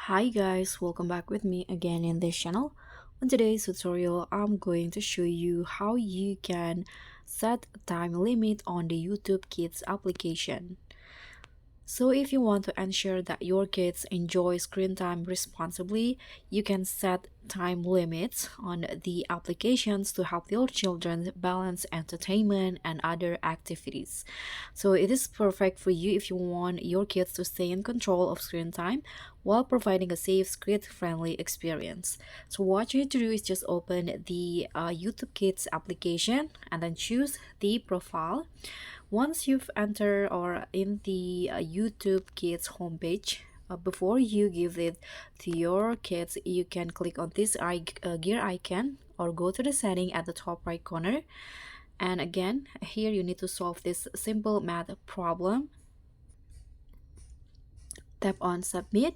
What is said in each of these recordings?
Hi guys, welcome back with me again in this channel. On today's tutorial, I'm going to show you how you can set a time limit on the YouTube Kids application. So if you want to ensure that your kids enjoy screen time responsibly, you can set time limits on the applications to help your children balance entertainment and other activities. So it is perfect for you if you want your kids to stay in control of screen time while providing a safe, screen-friendly experience. So what you need to do is just open the YouTube Kids application and then choose the profile. Once you've entered or in the YouTube Kids homepage, before you give it to your kids, you can click on this gear icon or go to the setting at the top right corner. And again, here you need to solve this simple math problem. Tap on submit,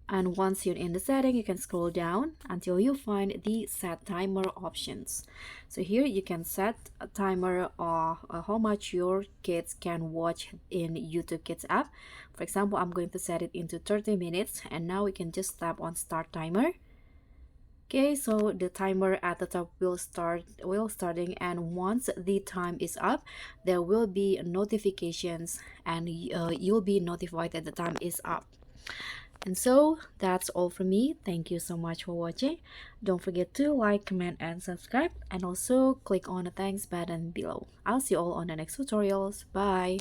and once you're in the setting, you can scroll down until you find the set timer options. So here you can set a timer of how much your kids can watch in YouTube Kids app. For example, I'm going to set it into 30 minutes, and now we can just tap on start timer. Okay, so the timer at the top will starting, and once the time is up, there will be notifications, and you'll be notified that the time is up. And so that's all from me. Thank you so much for watching. Don't forget to like, comment, and subscribe, and also click on the thanks button below. I'll see you all on the next tutorials. Bye.